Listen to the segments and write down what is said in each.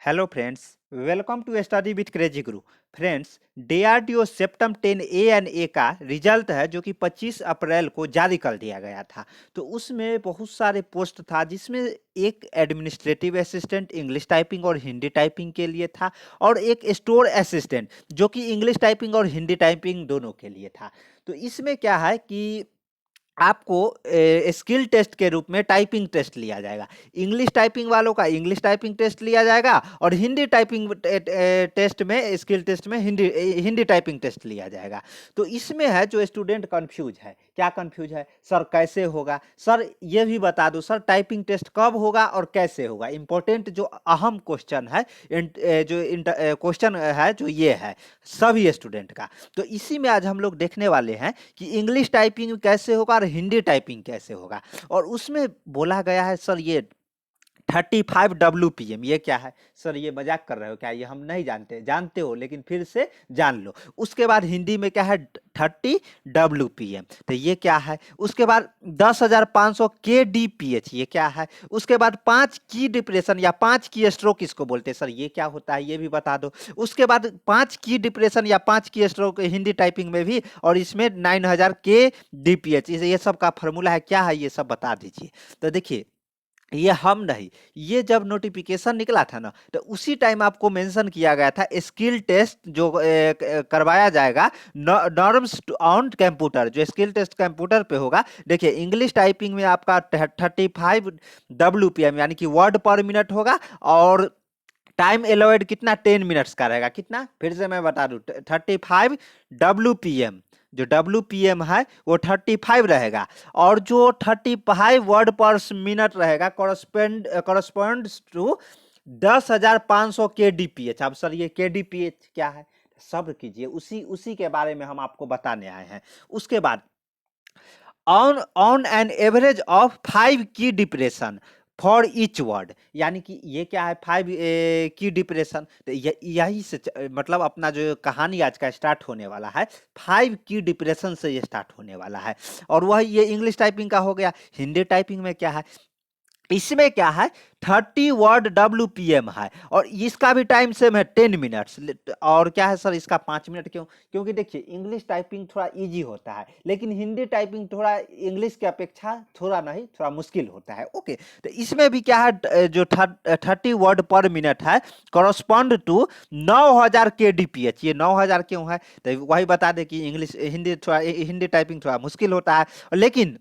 Hello friends, welcome to study with crazy guru. Friends, DRDO CEPTAM 10 A and A का result है जो कि 25 अप्रैल को जारी कर दिया गया था। तो उसमें बहुत सारे पोस्ट था, जिसमें एक एडमिनिस्ट्रेटिव असिस्टेंट इंग्लिश टाइपिंग और हिंदी टाइपिंग के लिए था, और एक स्टोर असिस्टेंट जो कि इंग्लिश टाइपिंग और हिंदी टाइपिंग दोनों के लिए था। तो इसमें क्या है कि आपको स्किल टेस्ट के रूप में टाइपिंग टेस्ट लिया जाएगा। इंग्लिश टाइपिंग वालों का इंग्लिश टाइपिंग टेस्ट लिया जाएगा, और हिंदी टाइपिंग टेस्ट में स्किल टेस्ट में हिंदी हिंदी टाइपिंग टेस्ट लिया जाएगा। तो इसमें है जो स्टूडेंट कंफ्यूज है, क्या कंफ्यूज है सर, कैसे होगा सर, ये भी बता दो सर, टाइपिंग टेस्ट कब होगा और कैसे होगा। इंपॉर्टेंट जो अहम क्वेश्चन है, जो क्वेश्चन है जो ये है सभी स्टूडेंट का। तो इसी में आज हम लोग देखने वाले हैं कि इंग्लिश टाइपिंग कैसे होगा और हिंदी टाइपिंग कैसे होगा। और उसमें बोला गया है सर ये 35 WPM, ये क्या है सर, ये मजाक कर रहे हो क्या, ये हम नहीं जानते। जानते हो लेकिन फिर से जान लो। उसके बाद हिंदी में क्या है 30 WPM, तो ये क्या है। उसके बाद 10,500 KDPH, ये क्या है। उसके बाद 5 की डिप्रेशन या 5 की स्ट्रोक इसको बोलते हैं सर, ये क्या होता है ये भी बता दो। उसके बाद 5 की डिप्रेशन या 5 की स्ट्रोक हिंदी टाइपिंग में भी, और इसमें 9000 KDPH, ये सब का फॉर्मूला है, क्या है ये सब बता दीजिए। तो देखिए, ये हम नहीं, ये जब नोटिफिकेशन निकला था ना, तो उसी टाइम आपको मेंशन किया गया था स्किल टेस्ट जो करवाया जाएगा नॉर्म्स ऑन कंप्यूटर, जो स्किल टेस्ट कंप्यूटर पे होगा। देखिए, इंग्लिश टाइपिंग में आपका 35 WPM यानी कि वर्ड पर मिनट होगा, और टाइम एलोवेड कितना 10 मिनट्स का रहेगा। कितना, फिर से मैं बता दूं, 35 WPM, जो WPM है वो 35 रहेगा, और जो 35 वर्ड पर मिनट रहेगा कॉरस्पॉन्ड्स टू 10,500 KDPH। अब सर ये KDPH क्या है, सब्र कीजिए, उसी उसी के बारे में हम आपको बताने आए हैं। उसके बाद ऑन एन एवरेज ऑफ 5 की डिप्रेशन फॉर ईच वर्ड, यानी कि ये क्या है 5 की डिप्रेशन। तो यही से मतलब अपना जो कहानी आज का स्टार्ट होने वाला है 5 की डिप्रेशन से ये स्टार्ट होने वाला है। और वह ये इंग्लिश टाइपिंग का हो गया। हिंदी टाइपिंग में क्या है, इसमें क्या है 30 WPM है, और इसका भी टाइम सेम है 10 मिनट्स। और क्या है सर इसका 5 मिनट क्यों, क्योंकि देखिए इंग्लिश टाइपिंग थोड़ा इजी होता है, लेकिन हिंदी टाइपिंग थोड़ा इंग्लिश के अपेक्षा थोड़ा नहीं, थोड़ा मुश्किल होता है। ओके, तो इसमें भी क्या है जो 30 वर्ड पर मिनट है कॉरस्पॉन्ड टू 9000 KDPH। ये 9000 क्यों है, तो वही बता दे कि इंग्लिश हिंदी टाइपिंग थोड़ा मुश्किल होता है, लेकिन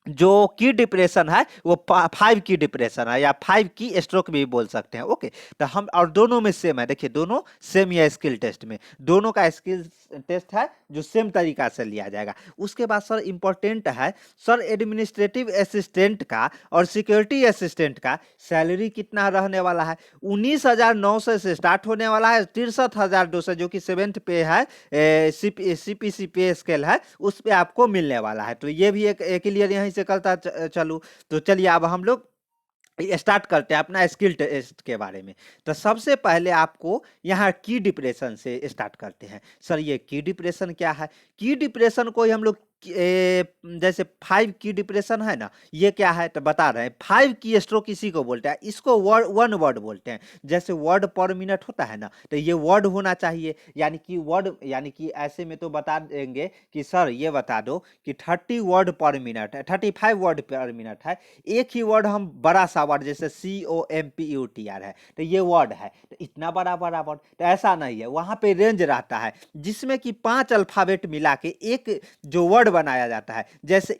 जो की डिप्रेशन है वो 5 की डिप्रेशन है, या 5 की स्ट्रोक भी बोल सकते हैं। ओके, तो हम और दोनों में सेम है। देखिए दोनों सेम ही है, स्किल टेस्ट में दोनों का स्किल टेस्ट है जो सेम तरीका से लिया जाएगा। उसके बाद सर इंपॉर्टेंट है सर, एडमिनिस्ट्रेटिव असिस्टेंट का और सिक्योरिटी असिस्टेंट का सैलरी कितना रहने वाला है। 19,900 से स्टार्ट होने वाला है, 63,200 जो कि 7th पे है, CPC पे स्केल है, उस पे आपको मिलने वाला है। तो ये भी एक क्लियर यहीं से करता चलूँ। तो चलिए अब हम लोग स्टार्ट करते हैं अपना स्किल टेस्ट के बारे में। तो सबसे पहले आपको यहाँ की डिप्रेशन से स्टार्ट करते हैं। सर ये की डिप्रेशन क्या है, की डिप्रेशन को ही हम लोग जैसे 5 की डिप्रेशन है ना, ये क्या है तो बता रहे हैं। 5 की स्ट्रोक इसी को बोलते हैं, इसको वन वर्ड बोलते हैं। जैसे वर्ड पर मिनट होता है ना, तो ये वर्ड होना चाहिए, यानी कि वर्ड, यानी कि ऐसे में तो बता देंगे कि सर ये बता दो कि 30 वर्ड पर मिनट है, 35 वर्ड पर मिनट है। एक ही वर्ड हम बड़ा सा वर्ड जैसे COMPUTR है, तो ये वर्ड है, तो इतना बड़ा बड़ा वर्ड, तो ऐसा नहीं है। वहां पे रेंज रहता है जिसमें कि 5 अल्फाबेट मिला के एक जो वर्ड बनाया जाता है। जैसे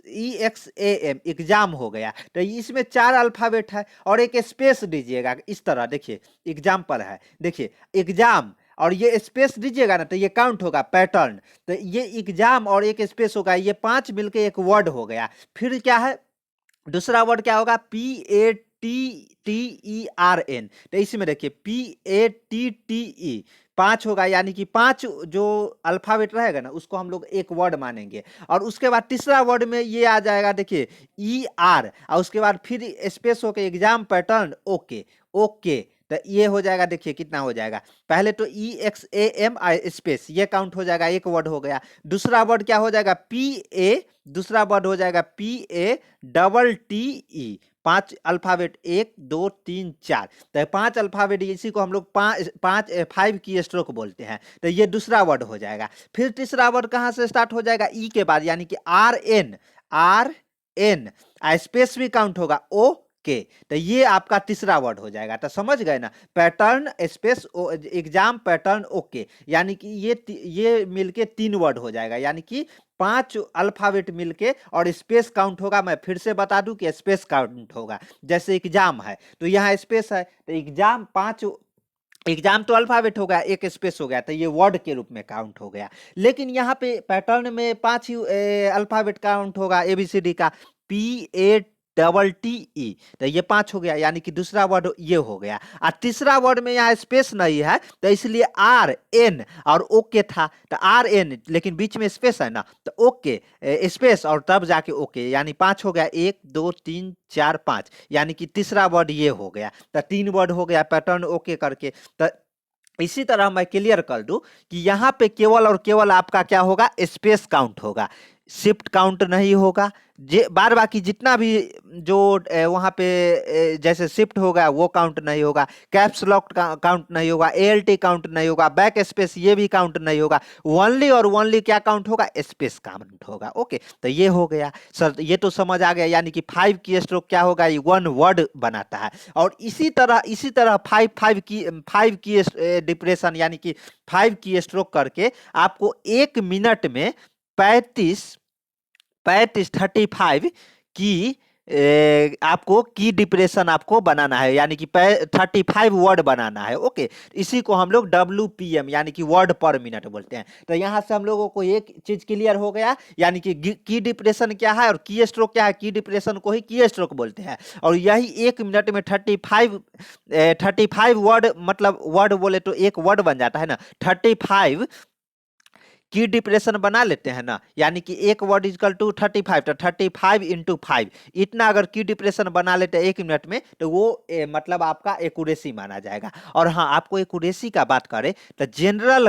EXAM एग्जाम हो गया, तो इसमें 4 अल्फाबेट है, और एक स्पेस दीजिएगा इस तरह। देखिए एग्जाम्पल है, देखिए एग्जाम, और ये स्पेस दीजिएगा ना तो ये काउंट होगा पैटर्न। तो ये एग्जाम और एक स्पेस होगा, ये 5 मिलके एक वर्ड हो गया। फिर क्या है, दूसरा वर्ड क्या होगा, PATTERN। तो इसमें देखिए PATTE 5 होगा, यानी कि 5 जो अल्फाबेट रहेगा ना उसको हम लोग एक वर्ड मानेंगे। और उसके बाद तीसरा वर्ड में ये आ जाएगा, देखिए ER, और उसके बाद फिर स्पेस होके एग्जाम पैटर्न। ओके ओके, तो ये हो जाएगा। देखिए कितना हो जाएगा, पहले तो EXAM स्पेस, ये काउंट हो जाएगा, एक वर्ड हो गया। दूसरा वर्ड क्या हो जाएगा, PA, दूसरा वर्ड हो जाएगा PATTE, 5 अल्फाबेट 1 2 3 4, तो 5 अल्फाबेट इसी को हम लोग 5 की स्ट्रोक बोलते हैं। तो ये दूसरा वर्ड हो जाएगा। फिर तीसरा वर्ड कहाँ से स्टार्ट हो जाएगा, ई के बाद, यानी कि RN स्पेस भी काउंट होगा, ओके। तो ये आपका तीसरा वर्ड हो जाएगा। तो समझ गए ना, pattern space exam pattern okay, यानी कि ये मिलके 3 वर्ड हो जाएगा, यानी कि 5 अल्फाबेट मिलके और स्पेस काउंट होगा। मैं फिर से बता दूं कि स्पेस काउंट होगा। जैसे एग्जाम है तो यहाँ स्पेस है, तो एग्जाम 5, एग्जाम तो अल्फाबेट हो गया, एक स्पेस हो गया, तो ये वर्ड के रूप में काउंट हो गया। लेकिन यहाँ पे पैटर्न में 5 ही अल्फाबेट काउंट होगा ABCD का, PATTE, तो ये 5 हो गया, यानी कि दूसरा वर्ड ये हो गया। और तीसरा वर्ड में यहाँ स्पेस नहीं है, तो इसलिए RN और ओके था, तो RN लेकिन बीच में स्पेस है ना, तो ओके स्पेस और तब जाके ओके, यानी 5 हो गया, 1 2 3 4 5, यानी कि तीसरा वर्ड ये हो गया। तो 3 वर्ड हो गया पैटर्न ओके करके। तो इसी तरह मैं क्लियर कर दूं कि यहाँ पे केवल और केवल आपका क्या होगा, स्पेस काउंट होगा, शिफ्ट काउंट नहीं होगा। बार बाकी जितना भी जो वहाँ पे जैसे शिफ्ट होगा वो काउंट नहीं होगा, कैप्स लॉक काउंट नहीं होगा, ALT काउंट नहीं होगा, बैक स्पेस ये भी काउंट नहीं होगा। ओनली और ओनली क्या काउंट होगा, स्पेस काउंट होगा। ओके, तो ये हो गया सर, ये तो समझ आ गया, यानी कि 5 की स्ट्रोक क्या होगा, ये 1 वर्ड बनाता है। और इसी तरह 5 की डिप्रेशन, यानी कि 5 की स्ट्रोक करके आपको 1 मिनट में 35 35 की आपको की डिप्रेशन आपको बनाना है, यानी कि 35 वर्ड बनाना है। ओके, इसी को हम लोग WPM यानी कि वर्ड पर मिनट बोलते हैं। तो यहां से हम लोगों को एक चीज क्लियर हो गया, यानी कि की डिप्रेशन क्या है और की स्ट्रोक क्या है। की डिप्रेशन को ही की स्ट्रोक बोलते हैं, और यही 1 मिनट में 35 वर्ड, मतलब वर्ड बोले तो एक वर्ड बन जाता है ना, 35 की डिप्रेशन बना लेते हैं ना, यानी कि एक वर्ड इजकल टू 35, तो 35 इंटू 5, इतना अगर की डिप्रेशन बना लेते हैं 1 मिनट में, तो वो मतलब आपका एक्यूरेसी माना जाएगा। और हाँ, आपको एक्यूरेसी का बात करें तो जनरल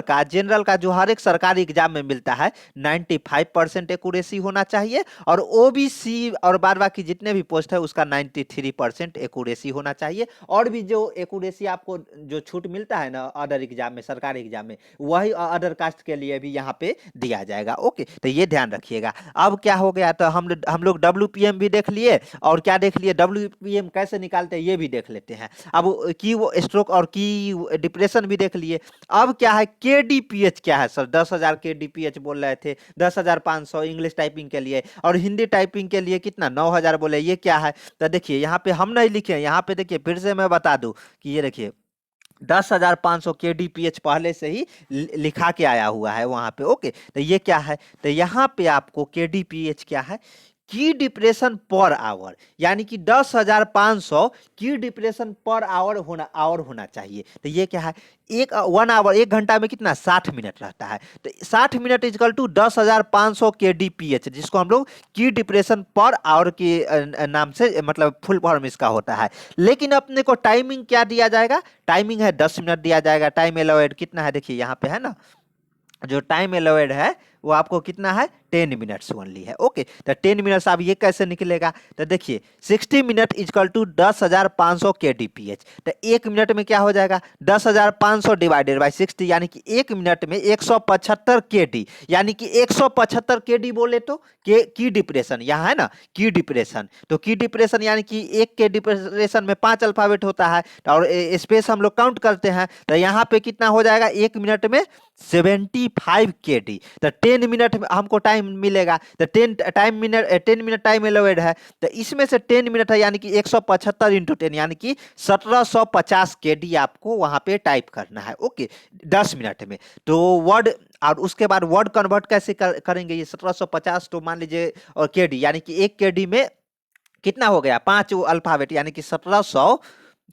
का जो हर एक सरकारी एग्जाम में मिलता है 95% एक्यूरेसी होना चाहिए, और OBC और बाद बाकी जितने भी पोस्ट है उसका 93% एक्यूरेसी होना चाहिए। और भी जो एक्यूरेसी आपको जो छूट मिलता है ना अदर एग्जाम में, सरकारी एग्जाम में, वही अदर कास्ट के लिए भी यहाँ पे दिया जाएगा। ओके, तो ये ध्यान रखिएगा। अब क्या हो गया, तो हम लोग WPM भी देख लिए, और क्या देख लिए, WPM कैसे निकालते हैं ये भी देख लेते हैं। अब की वो स्ट्रोक और की डिप्रेशन भी देख लिए। अब क्या है, KDPH क्या है सर, 10,000 KDPH बोल रहे थे, 10,500 इंग्लिश टाइपिंग के लिए, और हिंदी टाइपिंग के लिए कितना, 9,000 बोले, ये क्या है। तो देखिए यहाँ पे हम नहीं लिखे, यहाँ पे देखिए फिर से मैं बता दूं कि ये देखिए 10,500 KDPH पहले से ही लिखा के आया हुआ है वहां पे। ओके, तो ये क्या है, तो यहाँ पे आपको KDPH क्या है, की डिप्रेशन पर आवर, यानी कि 10,500 की डिप्रेशन पर आवर होना चाहिए। तो ये क्या है, 1 आवर, 1 घंटा में कितना, 60 मिनट रहता है। तो 60 मिनट इजकल टू 10,500 KDPH, जिसको हम लोग की डिप्रेशन पर आवर के नाम से, मतलब फुल फॉर्म इसका होता है। लेकिन अपने को टाइमिंग क्या दिया जाएगा, टाइमिंग है 10 मिनट दिया जाएगा। टाइम एलोवेड कितना है, देखिए यहाँ पे है ना, जो टाइम एलोवेड है वो आपको कितना है, 10 मिनट्स ओनली है। ओके, तो 10 मिनट्स, अब ये कैसे निकलेगा, तो देखिए 60 मिनट इजकल टू 10,500 KDPH, तो 1 मिनट में क्या हो जाएगा, 10,500 डिवाइडेड बाई 60, यानी कि 1 मिनट में 175 KD, यानी कि 175 KD बोले तो की डिप्रेशन यहाँ है ना, की डिप्रेशन, तो की डिप्रेशन यानी कि एक के डिप्रेशन में 5 अल्फाबेट होता है, और स्पेस हम लोग काउंट करते हैं, तो यहाँ पे कितना हो जाएगा, 1 मिनट में 75 KD। तो 10 मिनट हमको टाइम मिलेगा, तो 10 मिनट टाइम एलोवेड है, तो इसमें से 10 मिनट है, यानी कि 175 इंटू 10, यानी कि 1750 KD आपको वहां पे टाइप करना है। ओके, 10 मिनट में। तो वर्ड, और उसके बाद वर्ड कन्वर्ट कैसे करेंगे, ये 1750 तो मान लीजिए, और KD यानी कि 1 KD में कितना हो गया, 5 अल्फाबेट, यानी कि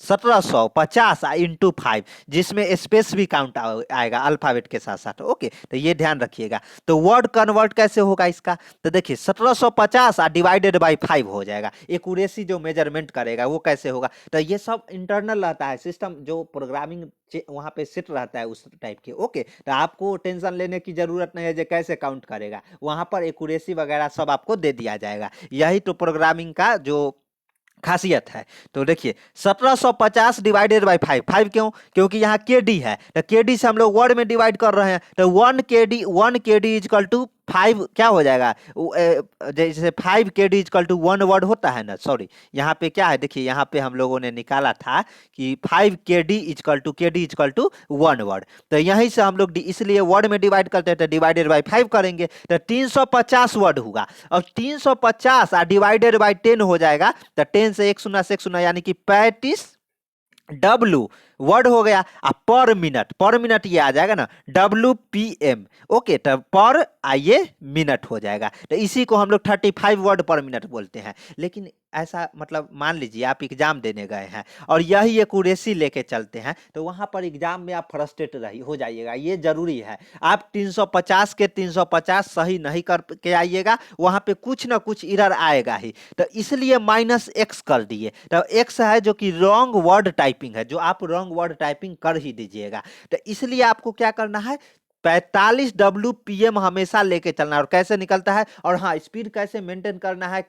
1750 इंटू 5, जिसमें स्पेस भी काउंट आएगा अल्फाबेट के साथ साथ। ओके, तो ये ध्यान रखिएगा। तो वर्ड कन्वर्ट कैसे होगा इसका, तो देखिए 1750 डिवाइडेड बाई 5 हो जाएगा। एक्यूरेसी जो मेजरमेंट करेगा वो कैसे होगा, तो ये सब इंटरनल रहता है, सिस्टम जो प्रोग्रामिंग वहां पे सेट रहता है उस टाइप के। ओके, तो आपको टेंशन लेने की जरूरत नहीं है जो कैसे काउंट करेगा, वहां पर एक्यूरेसी वगैरह सब आपको दे दिया जाएगा। यही तो प्रोग्रामिंग का जो खासियत है। तो देखिए 1750 डिवाइडेड बाई 5, 5 क्यों? क्योंकि यहाँ के डी है, तो के डी से हम लोग वर्ड में डिवाइड कर रहे हैं, तो 1 kd इजकल टू 5 क्या हो जाएगा? जैसे 5 kd इजकल टू 1 वर्ड होता है ना, सॉरी यहाँ पे क्या है देखिए, यहाँ पे हम लोगों ने निकाला था कि 5 kd इजकल टू 1 वर्ड, तो यहीं से हम लोग इसलिए वर्ड में डिवाइड करते हैं, तो डिवाइडेड बाई 5 करेंगे, तो 350 वर्ड होगा। और 350 डिवाइडेड बाई 10 हो जाएगा, तो 10 से एक शून्य यानी कि 35 W वर्ड हो गया। अब पर मिनट ये आ जाएगा ना WPM, ओके, तो पर आइए मिनट हो जाएगा, तो इसी को हम लोग 35 वर्ड पर मिनट बोलते हैं। लेकिन ऐसा मतलब मान लीजिए आप एग्जाम देने गए हैं और यही एक्यूरेसी लेके चलते हैं, तो वहां पर एग्जाम में आप फ्रस्ट्रेट हो जाइएगा, ये जरूरी है। आप 350 के 350 सही नहीं कर के आइएगा, वहां पे कुछ ना कुछ एरर आएगा ही, तो इसलिए -x कर दिए। तो x है जो कि रॉन्ग वर्ड टाइपिंग है, जो आप रॉन्ग वर्ड टाइपिंग कर ही दीजिएगा। तो इसलिए आपको क्या करना है, 45 WPM हमेशा लेके चलना है। और कैसे निकलता है, और हाँ स्पीड कैसे मेंटेन करना है,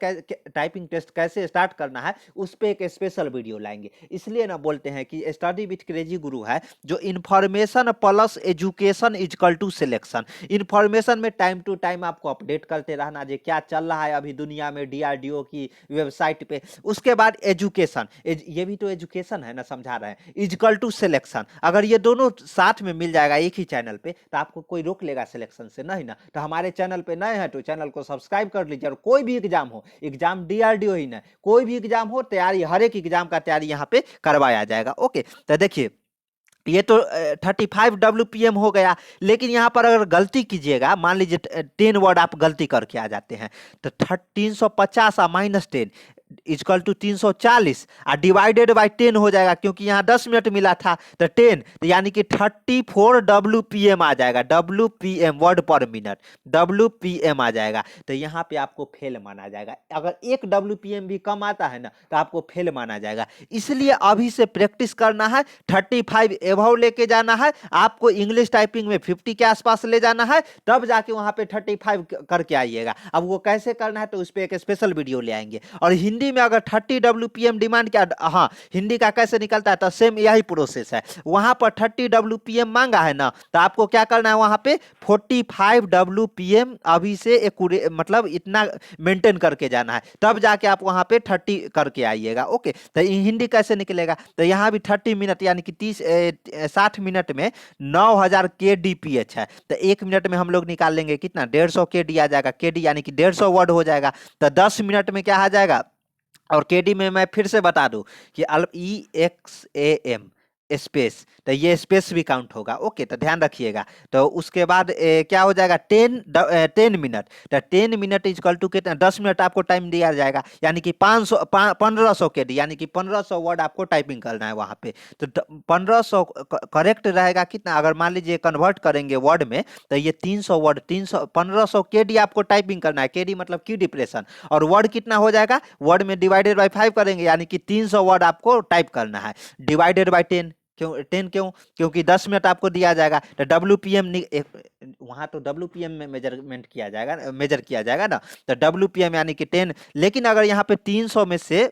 टाइपिंग टेस्ट कैसे स्टार्ट करना है, उस पे एक स्पेशल वीडियो लाएंगे। इसलिए ना बोलते हैं कि स्टडी विथ क्रेजी गुरु है जो information plus education equal to selection. Information में टाइम टू टाइम आपको अपडेट करते रहना, जो क्या चल रहा है अभी दुनिया में DRDO की वेबसाइट पे। उसके बाद एजुकेशन, ये भी तो एजुकेशन है ना, समझा रहे हैं, इजकल टू सिलेक्शन। अगर ये दोनों साथ में मिल जाएगा एक ही चैनल पे, तो आपको कोई रोक लेगा सिलेक्शन से? नहीं ना। तो हमारे चैनल पे नए हैं तो चैनल को सब्सक्राइब कर लीजिए। और कोई भी एग्जाम हो, एग्जाम DRDO ही ना, कोई भी एग्जाम हो, तैयारी हर एक एग्जाम का तैयारी यहाँ पे करवाया जाएगा। ओके, तो देखिए ये तो 35 WPM हो गया। लेकिन यहाँ पर अगर गलती कीजिएगा, मान लीजिए 10 वर्ड आप गलती करके आ जाते हैं, तो 350 -10 इजकल टू 340 डिवाइडेड बाई 10 हो जाएगा, क्योंकि यहाँ 10 मिनट मिला था, तो 10, तो यानी कि 34 WPM आ जाएगा। WPM वर्ड पर मिनट, WPM आ जाएगा, तो यहाँ पे आपको फेल माना जाएगा। अगर 1 WPM भी कम आता है ना, तो आपको फेल माना जाएगा। इसलिए अभी से प्रैक्टिस करना है, 35 एबव लेके जाना है, आपको इंग्लिश टाइपिंग में 50 के आसपास ले जाना है, तब जाके वहां पे 35 करके आइएगा। अब वो कैसे करना है, तो उस पर एक स्पेशल वीडियो ले आएंगे। और हिंदी में अगर 30 WPM डिमांड क्या, हाँ हिंदी का कैसे निकलता है, तो सेम यही प्रोसेस है। वहां पर 30 WPM मांगा है ना, तो आपको क्या करना है, वहां पे 45 WPM अभी से एक मतलब इतना मेंटेन करके जाना है, तब जाके आप वहां पे 30 करके आइएगा। ओके, तो हिंदी कैसे निकलेगा, तो यहाँ भी 30 मिनट यानी कि 60 मिनट में 9000 kDPH है, तो 1 मिनट में हम लोग निकाल लेंगे कितना, 150 KD आ जाएगा। KD यानी कि 150 वर्ड हो जाएगा, तो 10 मिनट में क्या आ जाएगा। और केडी में मैं फिर से बता दूं कि EXAM स्पेस, तो ये स्पेस भी काउंट होगा। ओके, तो ध्यान रखिएगा। तो उसके बाद क्या हो जाएगा, 10 मिनट, तो 10 मिनट इजकल टू कितना, 10 मिनट आपको टाइम दिया जाएगा, यानी कि 1500 KD, यानी कि 1500 वर्ड आपको टाइपिंग करना है वहां पे। तो 1500 करेक्ट रहेगा कितना, अगर मान लीजिए कन्वर्ट करेंगे वर्ड में, तो ये 300 वर्ड, 1500 KD आपको टाइपिंग करना है। KD मतलब की डिप्रेशन, और वर्ड कितना हो जाएगा, वर्ड में डिवाइडेड बाई 5 करेंगे, यानी कि 300 वर्ड आपको टाइप करना है, डिवाइडेड बाई 10। क्यों 10? क्योंकि 10 मिनट आपको दिया जाएगा, तो WPM वहां तो WPM में मेजरमेंट किया जाएगा, मेजर किया जाएगा ना, तो WPM यानी कि 10। लेकिन अगर यहाँ पे 300 में से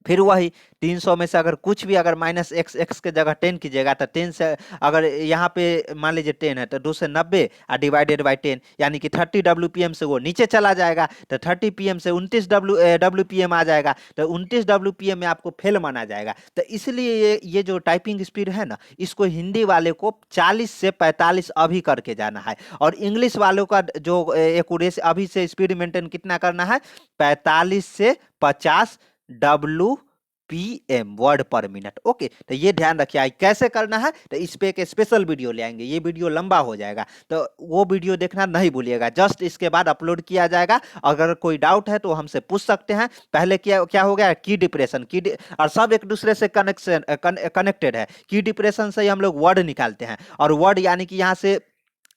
फिर वही 300 में से अगर कुछ भी, अगर -x के जगह 10 कीजिएगा, तो 10 से अगर यहाँ पे मान लीजिए 10 है, तो 2 से 90 डिवाइडेड बाई 10, यानी कि 30 WPM से वो नीचे चला जाएगा, तो 30 PM से 29 WPM आ जाएगा, तो 29 WPM में आपको फेल माना जाएगा। तो इसलिए ये जो टाइपिंग स्पीड है ना, इसको हिंदी वाले को 40 से 45 अभी करके जाना है, और इंग्लिश वालों का जो एक्यूरेसी अभी से स्पीड मेंटेन कितना करना है, 45 से 50 WPM वर्ड पर मिनट। ओके, तो ये ध्यान रखिए कैसे करना है, तो इस पे एक स्पेशल वीडियो ले आएंगे, ये वीडियो लंबा हो जाएगा, तो वो वीडियो देखना नहीं भूलिएगा, जस्ट इसके बाद अपलोड किया जाएगा। अगर कोई डाउट है तो हमसे पूछ सकते हैं। पहले क्या हो गया, की डिप्रेशन और सब एक दूसरे से कनेक्टेड है। की डिप्रेशन से ही हम लोग वर्ड निकालते हैं, और वर्ड यानी कि यहाँ से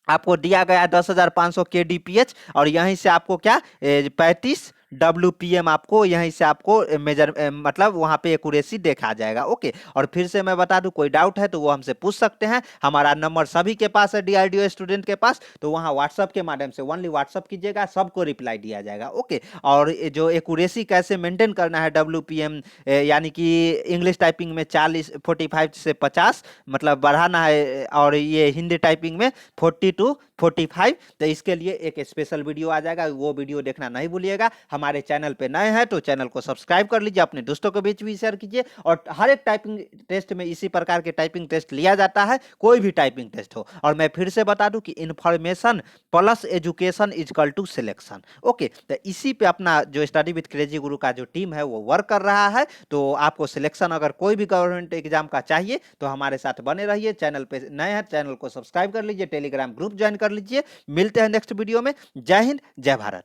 आपको दिया गया 10,500 kDPH, और यहीं से आपको क्या 35 WPM आपको यहीं से आपको मेजर मतलब वहाँ पे एक्यूरेसी देखा जाएगा। ओके, और फिर से मैं बता दूं, कोई डाउट है तो वो हमसे पूछ सकते हैं। हमारा नंबर सभी के पास है, DRDO स्टूडेंट के पास, तो वहाँ व्हाट्सअप के माध्यम से ओनली व्हाट्सअप कीजिएगा, सबको रिप्लाई दिया जाएगा। ओके, और ये जो एक्यूरेसी कैसे मेंटेन करना है WPM, यानी कि इंग्लिश टाइपिंग में 45 से 50 मतलब बढ़ाना है, और ये हिंदी टाइपिंग में 40 to 45, तो इसके लिए एक स्पेशल वीडियो आ जाएगा, वो वीडियो देखना नहीं भूलिएगा। हमारे चैनल पे नए हैं तो चैनल को सब्सक्राइब कर लीजिए, अपने दोस्तों के बीच भी शेयर कीजिए। और हर एक टाइपिंग टेस्ट में इसी प्रकार के टाइपिंग टेस्ट लिया जाता है, कोई भी टाइपिंग टेस्ट हो। और मैं फिर से बता दूं कि information plus education equal to selection. Okay, तो इसी पे अपना जो स्टडी विद क्रेजी गुरु का जो टीम है वो वर्क कर रहा है। तो आपको सिलेक्शन अगर कोई भी गवर्नमेंट एग्जाम का चाहिए तो हमारे साथ बने रहिए। चैनल पे नए हैं, चैनल को सब्सक्राइब कर लीजिए, टेलीग्राम ग्रुप ज्वाइन कर लीजिए। मिलते हैं नेक्स्ट वीडियो में। जय हिंद, जय भारत।